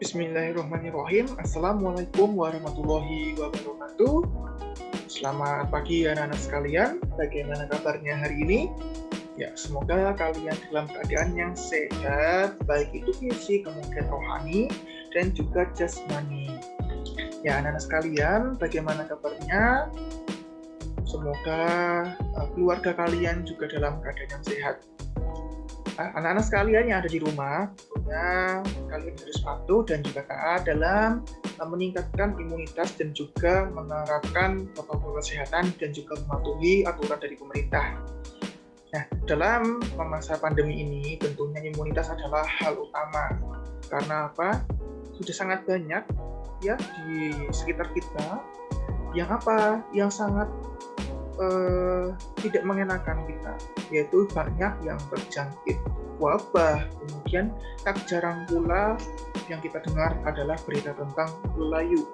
Bismillahirrahmanirrahim. Assalamualaikum warahmatullahi wabarakatuh. Selamat pagi anak-anak sekalian. Bagaimana kabarnya hari ini? Ya, semoga kalian dalam keadaan yang sehat, baik itu fisik, kemudian rohani, dan juga jasmani. Ya, anak-anak sekalian, bagaimana kabarnya? Semoga keluarga kalian juga dalam keadaan yang sehat. Anak-anak sekalian yang ada di rumah, tentunya kalian harus patuh dan juga taat dalam meningkatkan imunitas dan juga menerapkan protokol kesehatan dan juga mematuhi aturan dari pemerintah. Nah, dalam masa pandemi ini tentunya imunitas adalah hal utama. Karena apa? Sudah sangat banyak ya di sekitar kita yang sangat tidak mengenakan kita, yaitu banyak yang terjangkit wabah. Kemudian tak jarang pula yang kita dengar adalah berita tentang layu.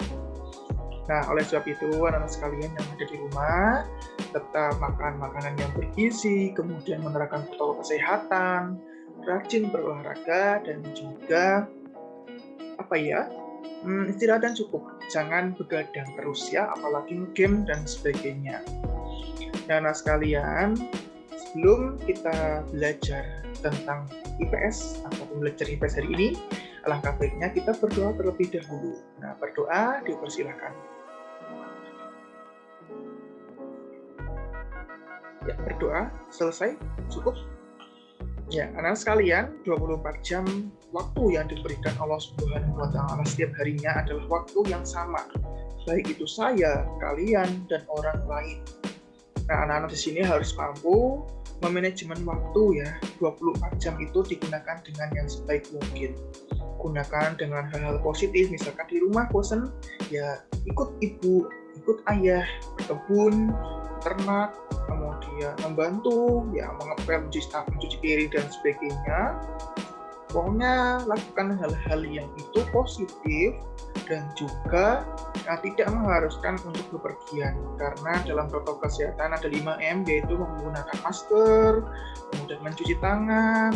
Nah, oleh sebab itu anak-anak sekalian yang ada di rumah tetap makan makanan yang bergizi, kemudian menerapkan protokol kesehatan, rajin berolahraga, dan juga istirahat dan cukup. Jangan begadang terus ya, apalagi game dan sebagainya. Nah, sekalian, sebelum kita belajar tentang IPS ataupun belajar IPS hari ini, alangkah baiknya kita berdoa terlebih dahulu. Nah, berdoa dipersilakan. Ya, berdoa selesai, cukup. Ya, anak sekalian, 24 jam waktu yang diberikan Allah Subhanahu wa Ta'ala setiap harinya adalah waktu yang sama, baik itu saya, kalian, dan orang lain. Nah, anak-anak di sini harus mampu memanajemen waktu ya. 24 jam itu digunakan dengan yang sebaik mungkin. Gunakan dengan hal-hal positif, misalkan di rumah bosan, ya ikut ibu, ikut ayah, berkebun, ternak, kemudian membantu, ya mengepel, mencuci piring, dan sebagainya. Pokoknya lakukan hal-hal yang itu positif dan juga tidak mengharuskan untuk bepergian, karena dalam protokol kesehatan ada 5M, yaitu menggunakan masker, kemudian mencuci tangan,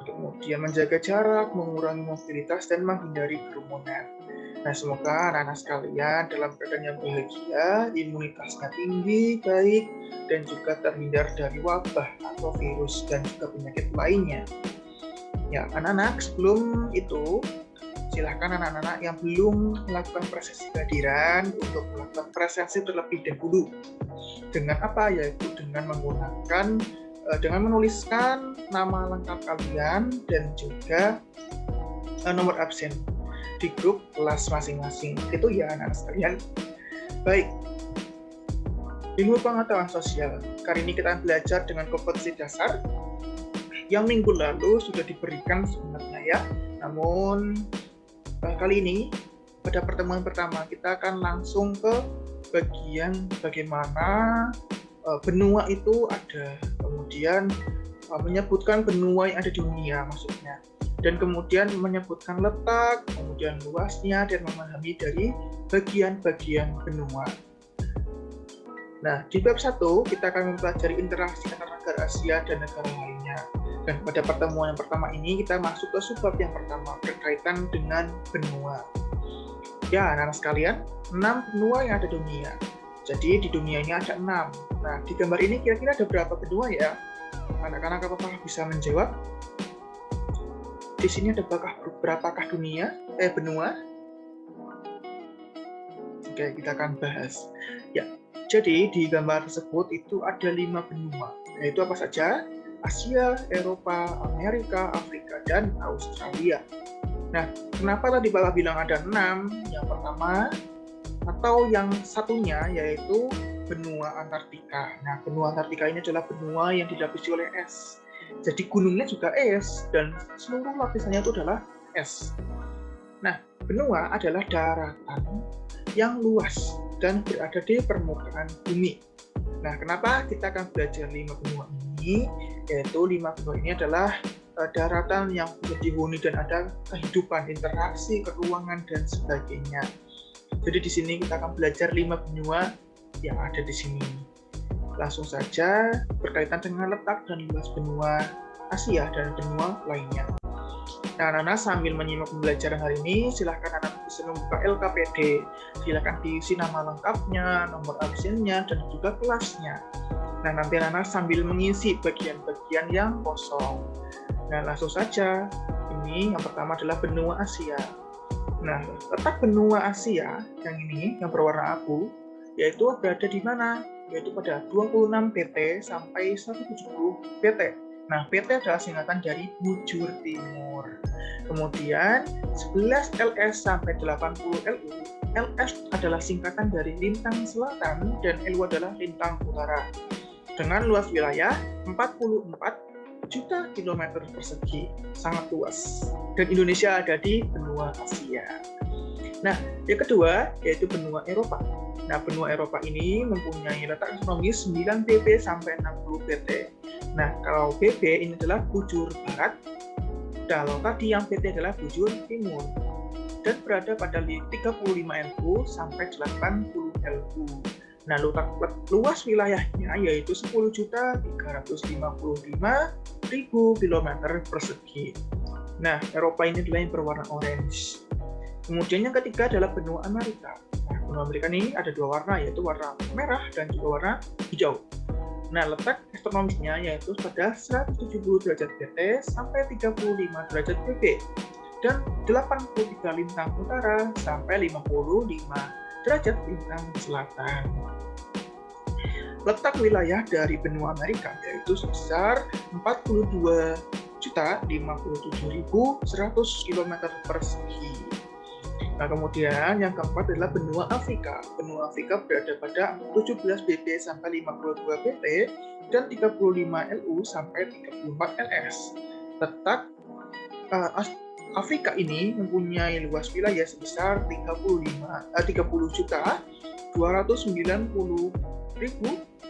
kemudian menjaga jarak, mengurangi mobilitas, dan menghindari kerumunan. Nah, semoga anak-anak sekalian dalam keadaan yang bahagia, imunitasnya tinggi, baik, dan juga terhindar dari wabah atau virus dan juga penyakit lainnya. Ya, anak-anak, sebelum itu silahkan anak-anak yang belum melakukan presensi kehadiran untuk melakukan presensi terlebih dahulu. Dengan apa? Yaitu dengan menuliskan nama lengkap kalian dan juga nomor absen di grup kelas masing-masing. Itu ya anak-anak sekalian. Baik. Ilmu pengetahuan sosial. Kali ini kita belajar dengan kompetensi dasar yang minggu lalu sudah diberikan sebenarnya ya. Namun kali ini pada pertemuan pertama kita akan langsung ke bagian bagaimana benua itu ada, kemudian menyebutkan benua yang ada di dunia maksudnya, dan kemudian menyebutkan letak, kemudian luasnya, dan memahami dari bagian-bagian benua. Nah, di bab 1 kita akan mempelajari interaksi antara negara Asia dan negara lainnya. Dan pada pertemuan yang pertama ini kita masuk ke subbab yang pertama berkaitan dengan benua. Ya, anak-anak sekalian, 6 benua yang ada di dunia. Jadi di dunia ini ada 6. Nah, di gambar ini kira-kira ada berapa benua ya? Anak-anak apakah bisa menjawab? Di sini ada berapakah benua? Oke, kita akan bahas. Ya, jadi di gambar tersebut itu ada 5 benua. Yaitu apa saja? Asia, Eropa, Amerika, Afrika, dan Australia. Nah, kenapa tadi Bapak bilang ada 6? Yang pertama, atau yang satunya, yaitu benua Antartika. Nah, benua Antartika ini adalah benua yang dilapisi oleh es. Jadi gunungnya juga es, dan seluruh lapisannya itu adalah es. Nah, benua adalah daratan yang luas dan berada di permukaan bumi. Nah, kenapa kita akan belajar 5 benua ini? Yaitu 5 benua ini adalah daratan yang bisa dihuni dan ada kehidupan, interaksi, keuangan, dan sebagainya. Jadi di sini kita akan belajar 5 benua yang ada di sini. Langsung saja berkaitan dengan letak dan luas benua Asia dan benua lainnya. Nah, anak-anak sambil menyimak pembelajaran hari ini, silahkan anak bisa membuka LKPD. Silahkan diisi nama lengkapnya, nomor absennya, dan juga kelasnya. Nah, nanti anak-anak sambil mengisi bagian-bagian yang kosong. Nah, langsung saja. Ini yang pertama adalah benua Asia. Nah, letak benua Asia yang ini, yang berwarna abu, yaitu berada di mana? Yaitu pada 26 PT sampai 170 PT. Nah, PT adalah singkatan dari Bujur Timur. Kemudian 11 LS sampai 80 LU. LS adalah singkatan dari Lintang Selatan dan LU adalah Lintang Utara. Dengan luas wilayah 44 juta kilometer persegi, sangat luas. Dan Indonesia ada di benua Asia. Nah, yang kedua yaitu benua Eropa. Nah, benua Eropa ini mempunyai letak astronomis 9 pp sampai 60 pt. Nah, kalau pp ini adalah bujur barat, kalau tadi yang pt adalah bujur timur. Dan berada pada 35 LU sampai 80 LU. Nah, luas wilayahnya yaitu 10.355.000 km persegi. Nah, Eropa ini adalah yang berwarna orange. Kemudian yang ketiga adalah benua Amerika. Nah, benua Amerika ini ada dua warna, yaitu warna merah dan juga warna hijau. Nah, letak astronomisnya yaitu pada 170 derajat PT sampai 35 derajat PP dan 83 lintang utara sampai 55 derajat lintang selatan. Letak wilayah dari benua Amerika yaitu sebesar 42.057.100 km persegi. Nah, kemudian yang keempat adalah benua Afrika. Benua Afrika berada pada 17 BP sampai 52 BP dan 35 LU sampai 34 LS. Letak Afrika ini mempunyai luas wilayah sebesar 30.290.000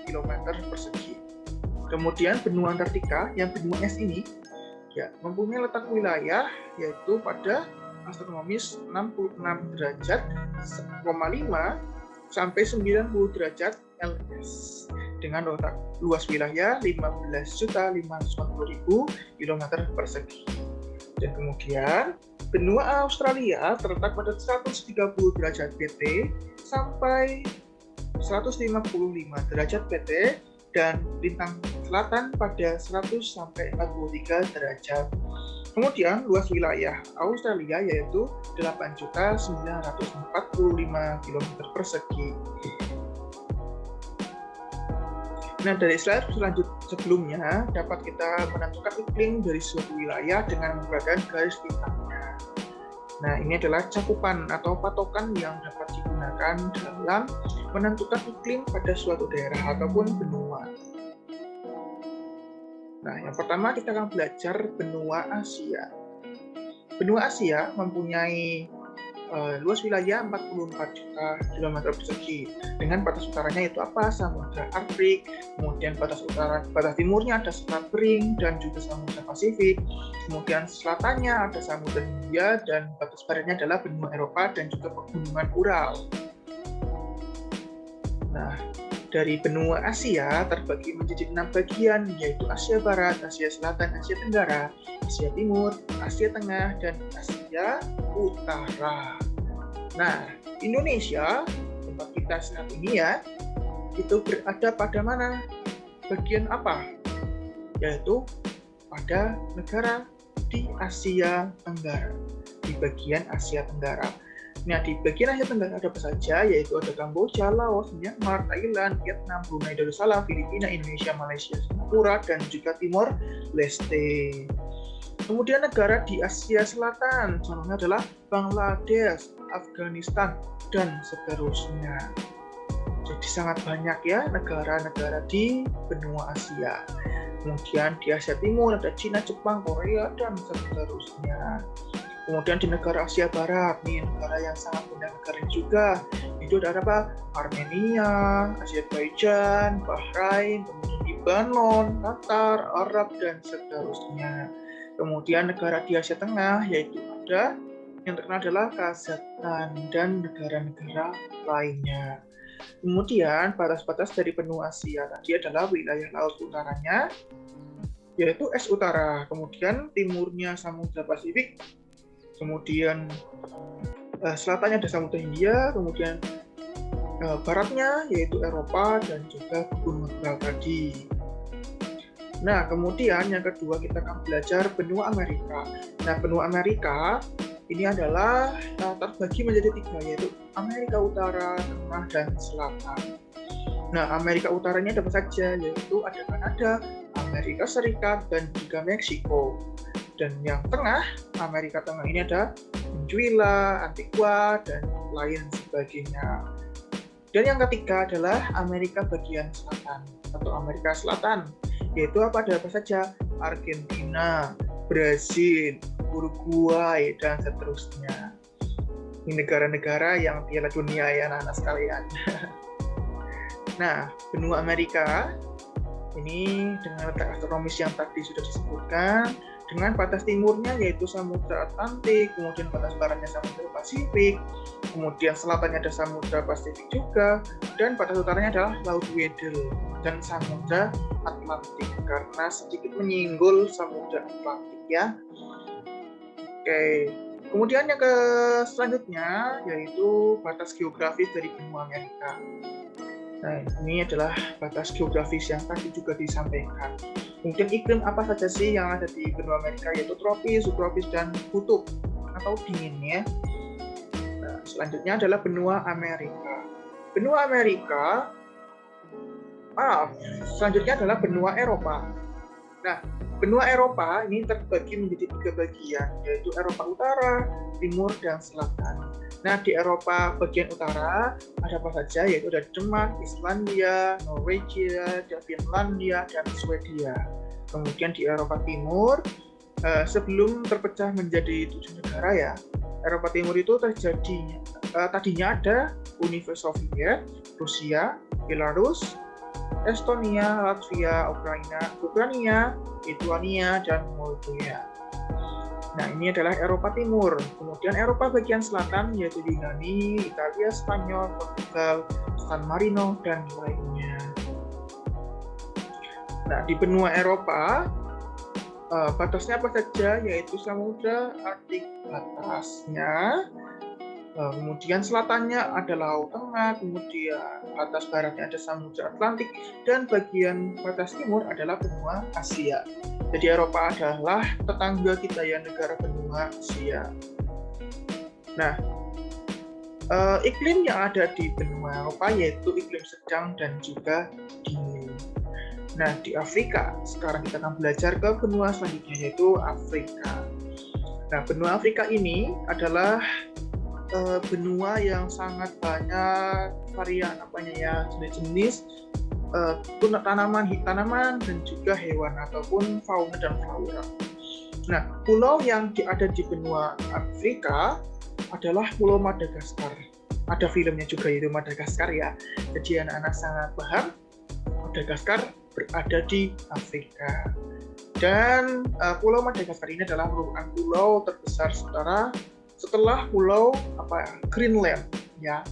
km persegi. Kemudian benua Antartika yang benua es ini ya mempunyai letak wilayah yaitu pada astronomis 66 derajat 5 sampai 90 derajat LS dengan letak luas wilayah 15.540.000 km persegi. Dan kemudian benua Australia terletak pada 130 derajat PT sampai 155 derajat PT dan lintang selatan pada 100 sampai 43 derajat. Kemudian luas wilayah Australia yaitu 8.945 km persegi. Nah, dari slide sebelumnya dapat kita menentukan iklim dari suatu wilayah dengan menggunakan garis bintangnya. Nah, ini adalah cakupan atau patokan yang dapat digunakan dalam menentukan iklim pada suatu daerah ataupun benua. Nah, yang pertama kita akan belajar benua Asia. Benua Asia mempunyai luas wilayah 44 juta kilometer persegi dengan batas utaranya yaitu apa? Samudra Arktik, kemudian batas timurnya ada Selat Bering dan juga Samudra Pasifik, kemudian selatannya ada Samudra Hindia dan batas baratnya adalah benua Eropa dan juga pegunungan Ural. Nah, dari benua Asia terbagi menjadi 6 bagian yaitu Asia Barat, Asia Selatan, Asia Tenggara, Asia Timur, Asia Tengah, dan Asia Utara. Nah, Indonesia, tempat kita saat ini ya, itu berada pada mana? Bagian apa? Yaitu pada negara di Asia Tenggara, di bagian Asia Tenggara. Nah, di bagian Asia Tenggara ada apa saja, yaitu ada Kamboja, Laos, Myanmar, Thailand, Vietnam, Brunei Darussalam, Filipina, Indonesia, Malaysia, Singapura, dan juga Timor Leste. Kemudian negara di Asia Selatan, contohnya adalah Bangladesh, Afghanistan, dan seterusnya. Jadi sangat banyak ya negara-negara di benua Asia. Kemudian di Asia Timur ada Cina, Jepang, Korea, dan seterusnya. Kemudian di negara Asia Barat, nih negara yang sangat banyak negara juga. Itu ada apa? Armenia, Azerbaijan, Bahrain, kemudian Lebanon, Qatar, Arab, dan seterusnya. Kemudian negara di Asia Tengah, yaitu ada yang terkenal adalah Kazakhstan dan negara-negara lainnya. Kemudian batas-batas dari benua Asia tadi adalah wilayah laut utaranya, yaitu es utara, kemudian timurnya Samudra Pasifik, kemudian selatannya ada Samudra Hindia, kemudian baratnya yaitu Eropa dan juga Gunung Ural tadi. Nah, kemudian yang kedua kita akan belajar benua Amerika. Nah, benua Amerika ini adalah terbagi menjadi 3, yaitu Amerika Utara, Tengah, dan Selatan. Nah, Amerika Utara ini ada apa saja, yaitu ada Kanada, Amerika Serikat, dan juga Meksiko. Dan yang tengah, Amerika Tengah ini ada Venezuela, Antigua, dan lain sebagainya. Dan yang ketiga adalah Amerika bagian selatan atau Amerika Selatan, yaitu ada apa saja, Argentina, Brasil, Uruguay, dan seterusnya. Ini negara-negara yang Piala Dunia ya anak-anak sekalian. Nah, benua Amerika ini dengan letak astronomis yang tadi sudah disebutkan, dengan batas timurnya yaitu Samudra Atlantik, kemudian batas baratnya Samudra Pasifik, kemudian selatannya ada Samudra Pasifik juga, dan batas utaranya adalah Laut Weddell dan Samudra Atlantik, karena sedikit menyinggol Samudra Atlantik ya. Oke. Kemudian yang selanjutnya yaitu batas geografis dari benua Amerika. Nah, ini adalah batas geografis yang tadi juga disampaikan. Kemudian iklim apa saja sih yang ada di benua Amerika, yaitu tropis, subtropis, dan kutub atau dingin ya. Nah, selanjutnya adalah benua Amerika. Benua Amerika, selanjutnya adalah benua Eropa. Nah, benua Eropa ini terbagi menjadi 3 bagian, yaitu Eropa Utara, Timur, dan Selatan. Nah, di Eropa bagian utara ada apa saja, yaitu ada Denmark, Islandia, Norwegia, dan Finlandia, dan Swedia. Kemudian di Eropa Timur, sebelum terpecah menjadi 7 negara ya, Eropa Timur itu tadinya ada Uni Soviet, Rusia, Belarus, Estonia, Latvia, Ukraina, Lituania, dan Moldova. Nah, ini adalah Eropa Timur. Kemudian Eropa bagian selatan yaitu Yunani, Italia, Spanyol, Portugal, San Marino, dan lainnya. Nah, di benua Eropa, batasnya apa saja, yaitu Samudra Arktik batasnya, kemudian selatannya ada Laut Tengah, kemudian batas baratnya ada Samudra Atlantik, dan bagian batas timur adalah benua Asia. Jadi Eropa adalah tetangga kita ya, negara benua Asia. Nah, iklim yang ada di benua Eropa yaitu iklim sedang dan juga dingin. Nah, di Afrika, sekarang kita akan belajar ke benua selanjutnya yaitu Afrika. Nah, benua Afrika ini adalah benua yang sangat banyak varian jenis-jenis tanaman dan juga hewan ataupun fauna dan flora. Nah, pulau yang ada di benua Afrika adalah Pulau Madagaskar. Ada filmnya juga yaitu Madagaskar ya. Jadi anak-anak sangat paham Madagaskar berada di Afrika. Dan Pulau Madagaskar ini adalah merupakan pulau terbesar setelah Pulau Greenland ya.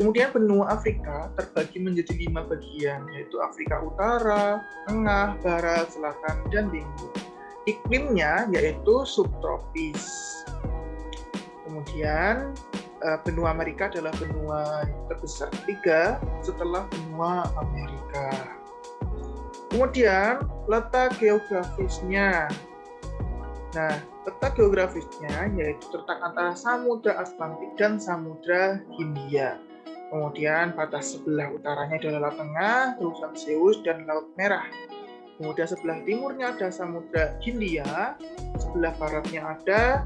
Kemudian benua Afrika terbagi menjadi 5 bagian, yaitu Afrika Utara, Tengah, Barat, Selatan, dan Timur. Iklimnya yaitu subtropis. Kemudian benua Amerika adalah benua terbesar ketiga setelah benua Amerika. Kemudian letak geografisnya. Nah, letak geografisnya yaitu terletak antara Samudra Atlantik dan Samudra Hindia. Kemudian batas sebelah utaranya adalah Laut Tengah, Terusan Zeus, dan Laut Merah. Kemudian sebelah timurnya ada Samudra Hindia, sebelah baratnya ada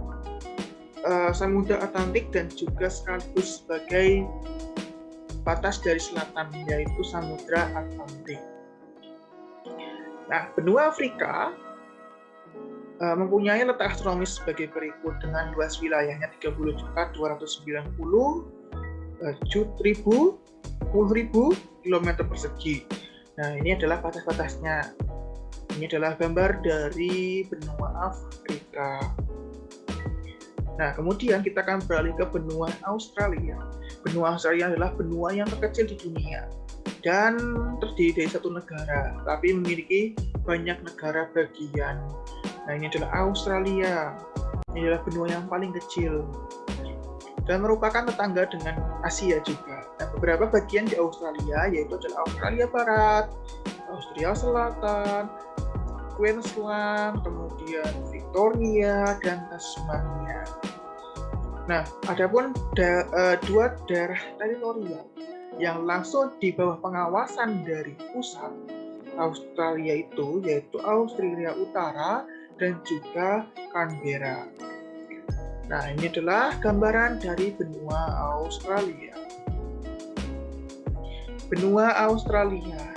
Samudra Atlantik, dan juga sekaligus sebagai batas dari selatan yaitu Samudra Atlantik. Nah, benua Afrika mempunyai letak astronomis sebagai berikut dengan luas wilayahnya 30.290.010.000 km persegi. Nah, ini adalah batas-batasnya. Ini adalah gambar dari benua Afrika. Nah, kemudian kita akan beralih ke benua Australia. Benua Australia adalah benua yang terkecil di dunia dan terdiri dari satu negara, tapi memiliki banyak negara bagian. Nah, ini adalah Australia. Ini adalah benua yang paling kecil dan merupakan tetangga dengan Asia juga. Nah, beberapa bagian di Australia yaitu adalah Australia Barat, Australia Selatan, Queensland, kemudian Victoria, dan Tasmania. Nah, adapun dua daerah teritorial yang langsung di bawah pengawasan dari pusat Australia itu yaitu Australia Utara dan juga Canberra. Nah, ini adalah gambaran dari benua Australia. Benua Australia.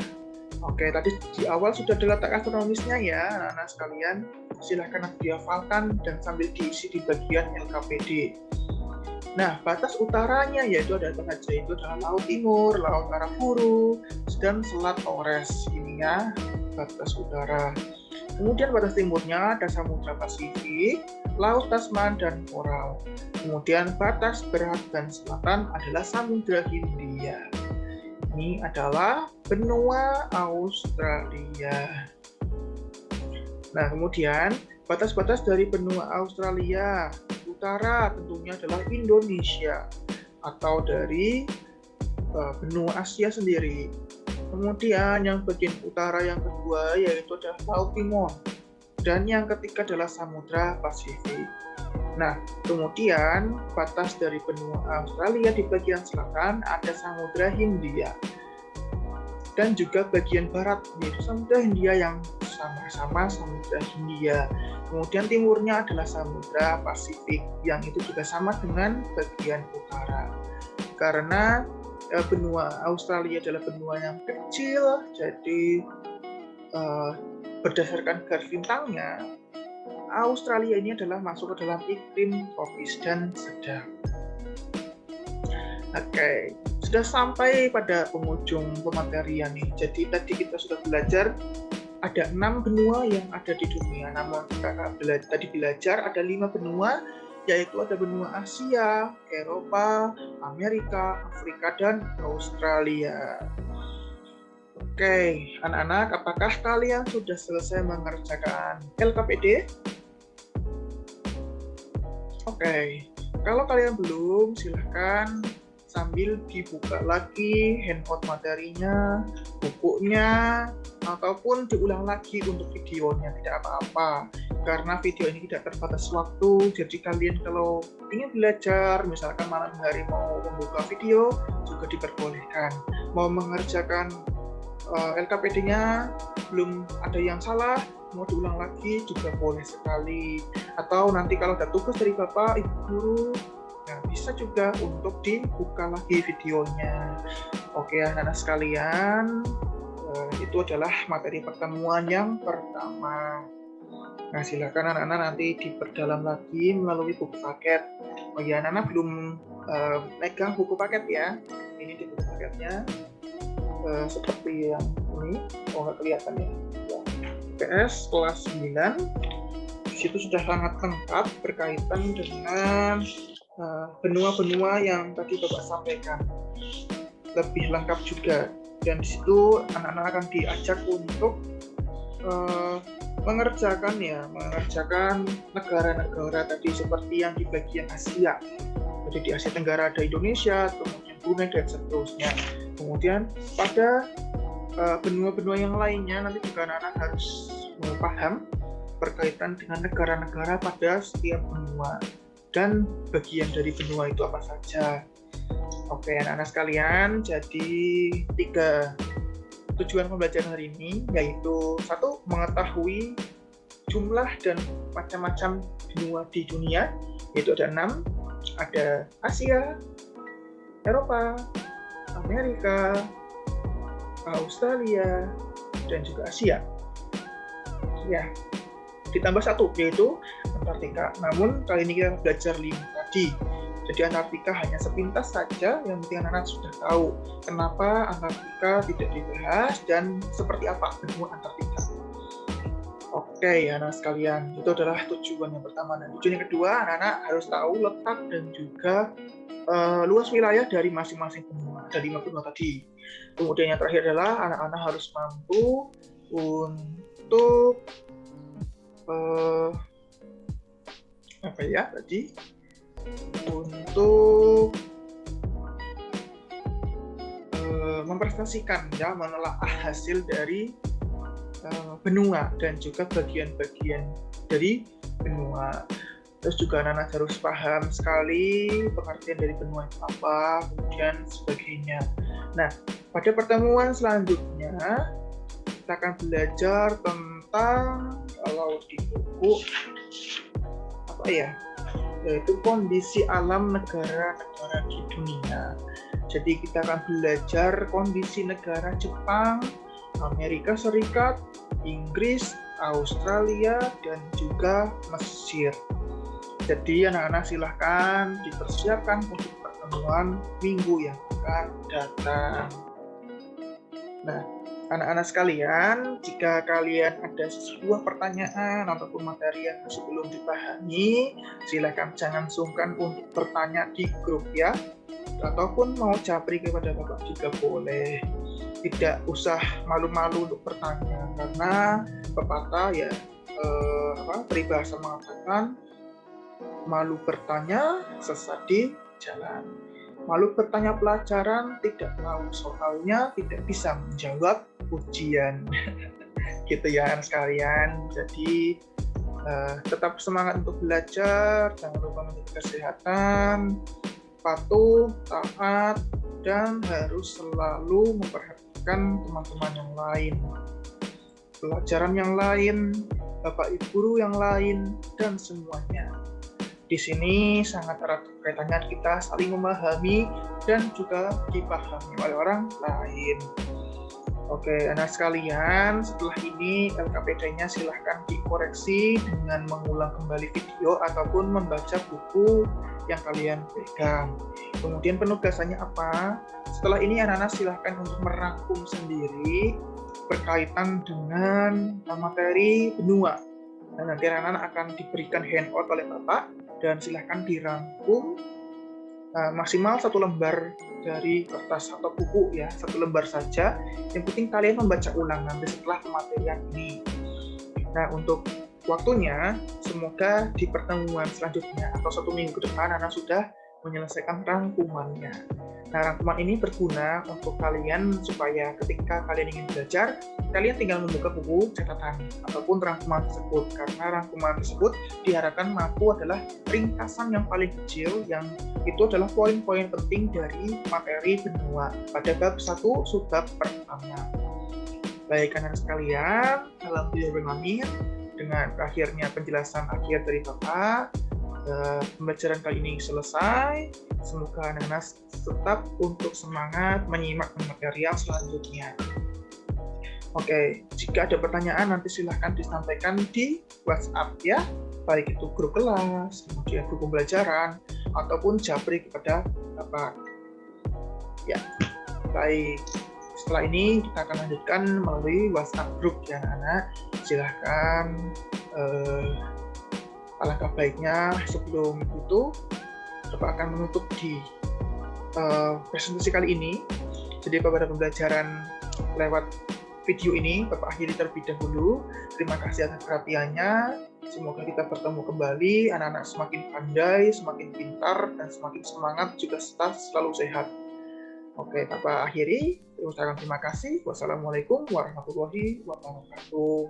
Oke, tadi di awal sudah ada letak astronomisnya ya, anak-anak sekalian. Silahkan dihafalkan dan sambil diisi di bagian LKPD. Nah, batas utaranya yaitu ada apa saja? Itu adalah Laut Timur, Laut Arafuru, dan Selat Torres. Ini ya, batas utara. Kemudian batas timurnya ada Samudra Pasifik, Laut Tasman, dan Koral. Kemudian batas berat dan selatan adalah Samudra Hindia. Ini adalah benua Australia. Nah, kemudian batas-batas dari benua Australia utara tentunya adalah Indonesia atau dari benua Asia sendiri. Kemudian yang bagian utara yang kedua yaitu adalah Laut Timur, dan yang ketiga adalah Samudra Pasifik. Nah, kemudian batas dari benua Australia di bagian selatan ada Samudra Hindia, dan juga bagian barat yaitu Samudra Hindia yang sama-sama Samudra Hindia. Kemudian timurnya adalah Samudra Pasifik yang itu juga sama dengan bagian utara. Karena benua Australia adalah benua yang kecil, jadi berdasarkan garis bintangnya, Australia ini adalah masuk ke dalam iklim tropis dan sedang. Oke, sudah sampai pada penghujung pematerian nih. Jadi tadi kita sudah belajar ada 6 benua yang ada di dunia. Namun kita tadi belajar ada 5 benua, yaitu ada benua Asia, Eropa, Amerika, Afrika, dan Australia. Oke, anak-anak, apakah kalian sudah selesai mengerjakan LKPD? Oke, kalau kalian belum, silahkan sambil dibuka lagi handphone materinya, bukunya, ataupun diulang lagi untuk videonya, tidak apa-apa. Karena video ini tidak terbatas waktu, jadi kalian kalau ingin belajar, misalkan malam hari mau membuka video, juga diperbolehkan. Mau mengerjakan LKPD-nya, belum ada yang salah, mau diulang lagi juga boleh sekali. Atau nanti kalau ada tugas dari Bapak, Ibu Guru, nah, bisa juga untuk dibuka lagi videonya. Oke, anak-anak sekalian, itu adalah materi pertemuan yang pertama. Nah, silakan anak-anak nanti diperdalam lagi melalui buku paket. Oh ya, anak-anak belum megang buku paket ya. Ini di buku paketnya seperti yang ini. Oh, nggak kelihatan ya. PS kelas 9. Di situ sudah sangat lengkap berkaitan dengan benua-benua yang tadi Bapak sampaikan. Lebih lengkap juga. Dan di situ anak-anak akan diajak untuk mengerjakan negara-negara tadi seperti yang di bagian Asia. Jadi di Asia Tenggara ada Indonesia, kemudian Brunei, dan seterusnya. Kemudian pada benua-benua yang lainnya nanti juga anak-anak harus paham berkaitan dengan negara-negara pada setiap benua dan bagian dari benua itu apa saja. Oke, anak-anak sekalian, jadi 3 tujuan pembelajaran hari ini, yaitu 1, mengetahui jumlah dan macam-macam benua di dunia, yaitu ada 6, ada Asia, Eropa, Amerika, Australia, dan juga Asia. Ya, ditambah 1, yaitu Antartika. Namun kali ini kita belajar 5 tadi. Jadi Antartika hanya sepintas saja, yang penting anak-anak sudah tahu kenapa Antartika tidak dibahas dan seperti apa benua Antartika. Oke, anak sekalian, itu adalah tujuan yang pertama. Dan tujuan yang kedua, anak-anak harus tahu letak dan juga luas wilayah dari masing-masing benua. Ada 5 benua tadi. Kemudian yang terakhir adalah anak-anak harus mampu untuk untuk mempresentasikan ya, menelaah hasil dari benua dan juga bagian-bagian dari benua. Terus juga anak-anak harus paham sekali pengertian dari benua itu apa, kemudian sebagainya. Nah, pada pertemuan selanjutnya kita akan belajar tentang, kalau di buku yaitu kondisi alam negara-negara di dunia. Jadi kita akan belajar kondisi negara Jepang, Amerika Serikat, Inggris, Australia, dan juga Mesir. Jadi anak-anak silahkan dipersiapkan untuk pertemuan minggu yang akan datang. Nah, anak-anak sekalian, jika kalian ada sebuah pertanyaan ataupun materi yang masih belum dipahami, silakan jangan sungkan untuk bertanya di grup ya, ataupun mau japri kepada Bapak juga boleh. Tidak usah malu-malu untuk bertanya, karena pepatah ya peribahasa mengatakan malu bertanya sesat di jalan. Malu bertanya pelajaran, tidak tahu soalnya, tidak bisa menjawab ujian. Gitu ya anak sekalian. Jadi tetap semangat untuk belajar, jangan lupa menjaga kesehatan, patuh, taat, dan harus selalu memperhatikan teman-teman yang lain, pelajaran yang lain, bapak ibu guru yang lain, dan semuanya. Di sini sangat erat kaitannya kita saling memahami dan juga dipahami oleh orang lain. Oke, anak sekalian, setelah ini LKPD-nya silahkan dikoreksi dengan mengulang kembali video ataupun membaca buku yang kalian pegang. Kemudian penugasannya apa? Setelah ini anak-anak silahkan untuk merangkum sendiri berkaitan dengan materi benua. Dan nanti anak-anak akan diberikan handout oleh Bapak dan silahkan dirangkum maksimal 1 lembar dari kertas atau buku ya, 1 lembar saja. Yang penting kalian membaca ulang nanti setelah pematerian ini. Nah, untuk waktunya semoga di pertemuan selanjutnya atau 1 minggu ke depan anak sudah menyelesaikan rangkumannya. Nah, rangkuman ini berguna untuk kalian supaya ketika kalian ingin belajar, kalian tinggal membuka buku catatan ataupun rangkuman tersebut, karena rangkuman tersebut diharapkan mampu adalah ringkasan yang paling kecil, yang itu adalah poin-poin penting dari materi benua pada bab 1 subbab pertama. Baik anak sekalian, alhamdulillah dengan akhirnya penjelasan akhir dari Bapak, pembelajaran kali ini selesai. Semoga anak-anak tetap untuk semangat menyimak material selanjutnya. Oke, jika ada pertanyaan nanti silahkan disampaikan di WhatsApp ya, baik itu grup kelas, kemudian grup pembelajaran, ataupun japri kepada Bapak. Ya, baik. Setelah ini kita akan lanjutkan melalui WhatsApp grup ya anak-anak. Silahkan alangkah baiknya sebelum itu Bapak akan menutup di presentasi kali ini. Jadi pada pembelajaran lewat video ini Bapak akhiri terlebih dahulu. Terima kasih atas perhatiannya. Semoga kita bertemu kembali, anak-anak semakin pandai, semakin pintar, dan semakin semangat, juga selalu sehat. Oke, Bapak akhiri. Terima kasih. Wassalamualaikum warahmatullahi wabarakatuh.